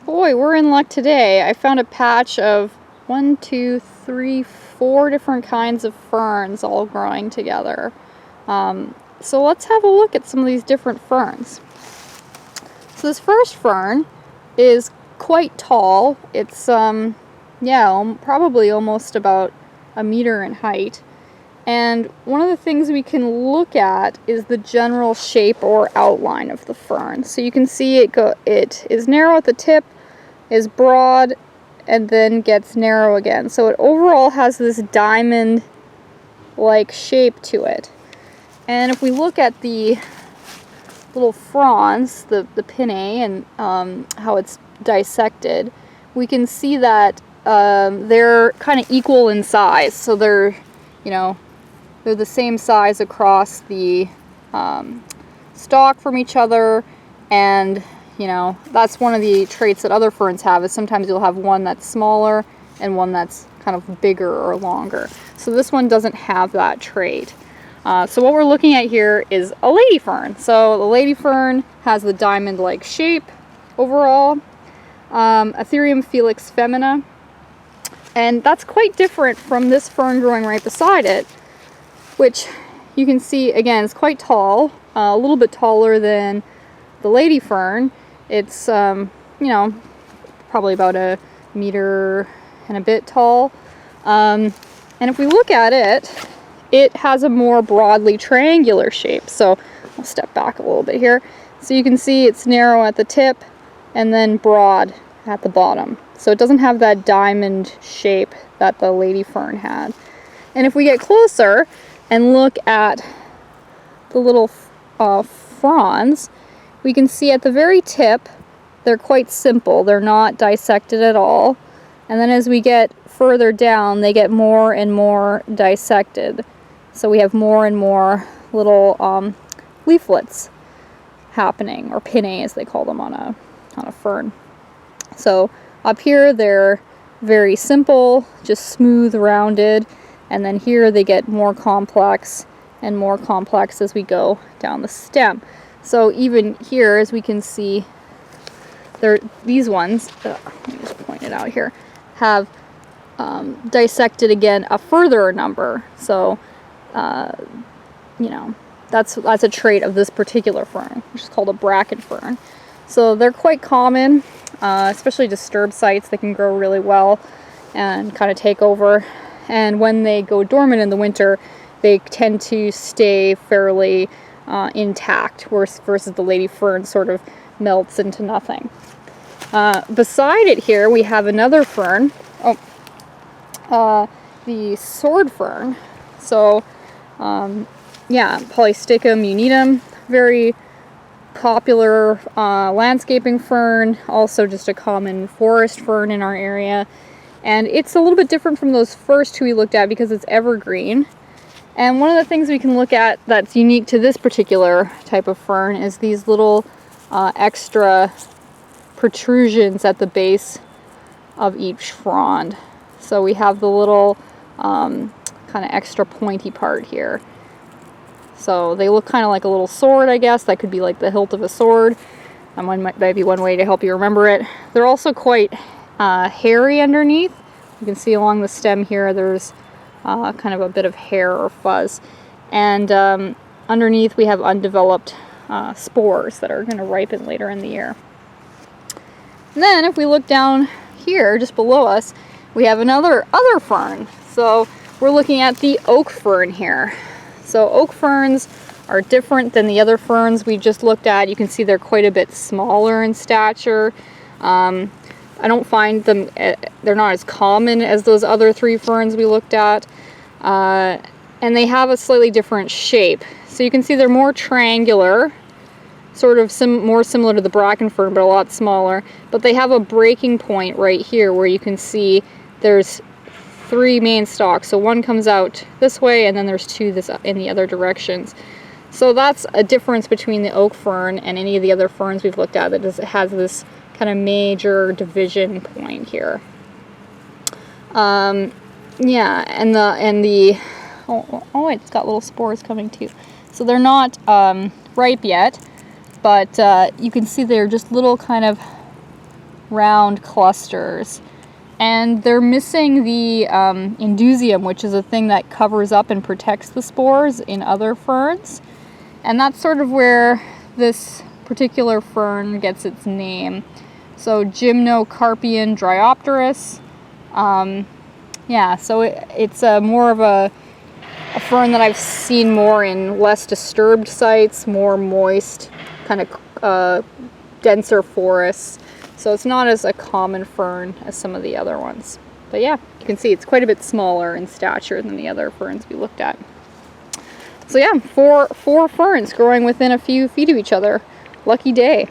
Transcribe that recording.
Boy, we're in luck today. I found a patch of 1, 2, 3, 4 different kinds of ferns all growing together. So let's have a look at some of these different ferns. So this first fern is quite tall. It's probably almost about a meter in height. And one of the things we can look at is the general shape or outline of the fern. So you can see it is narrow at the tip, is broad, and then gets narrow again. So it overall has this diamond-like shape to it. And if we look at the little fronds, the pinnae, and how it's dissected, we can see that they're kind of equal in size. So they're the same size across the stalk from each other, and that's one of the traits that other ferns have, is sometimes you'll have one that's smaller and one that's kind of bigger or longer. So this one doesn't have that trait. So what we're looking at here is a lady fern. So the lady fern has the diamond-like shape overall. Athyrium filix-femina. And that's quite different from this fern growing right beside it, which you can see, again, is quite tall, a little bit taller than the lady fern. It's, probably about a meter and a bit tall. And if we look at it, it has a more broadly triangular shape. So I'll step back a little bit here. So you can see it's narrow at the tip and then broad at the bottom. So it doesn't have that diamond shape that the lady fern had. And if we get closer and look at the little fronds, we can see at the very tip they're quite simple. They're not dissected at all. And then as we get further down, they get more and more dissected. So we have more and more little leaflets happening, or pinnae as they call them on a fern. So up here they're very simple, just smooth, rounded, and then here they get more complex and more complex as we go down the stem. So even here, as we can see, these ones, let me just point it out here, have dissected again a further number. So that's a trait of this particular fern, which is called a bracken fern. So they're quite common, especially disturbed sites. They can grow really well and kind of take over. And when they go dormant in the winter, they tend to stay fairly intact, versus the lady fern sort of melts into nothing. Beside it here, we have another fern, the sword fern. So, Polystichum munitum, very popular landscaping fern, also just a common forest fern in our area. And it's a little bit different from those first two we looked at because it's evergreen. And one of the things we can look at that's unique to this particular type of fern is these little extra protrusions at the base of each frond. So we have the little kind of extra pointy part here. So they look kind of like a little sword, I guess. That could be like the hilt of a sword. And might be one way to help you remember it. They're also quite hairy underneath. You can see along the stem here there's kind of a bit of hair or fuzz. And underneath we have undeveloped spores that are going to ripen later in the year. And then if we look down here, just below us, we have other fern. So we're looking at the oak fern here. So oak ferns are different than the other ferns we just looked at. You can see they're quite a bit smaller in stature. I don't find them, they're not as common as those other three ferns we looked at. And they have a slightly different shape. So you can see they're more triangular, sort of more similar to the bracken fern, but a lot smaller. But they have a breaking point right here where you can see there's 3 main stalks. So one comes out this way, and then there's 2 in the other directions. So that's a difference between the oak fern and any of the other ferns we've looked at, that has this kind of major division point here. It's got little spores coming too. So they're not ripe yet, but you can see they're just little kind of round clusters. And they're missing the indusium, which is a thing that covers up and protects the spores in other ferns. And that's sort of where this particular fern gets its name. So Gymnocarpium dryopteris. Yeah, so it's more of a fern that I've seen more in less disturbed sites, more moist, kind of denser forests. So it's not as a common fern as some of the other ones. But yeah, you can see it's quite a bit smaller in stature than the other ferns we looked at. So yeah, four ferns growing within a few feet of each other. Lucky day.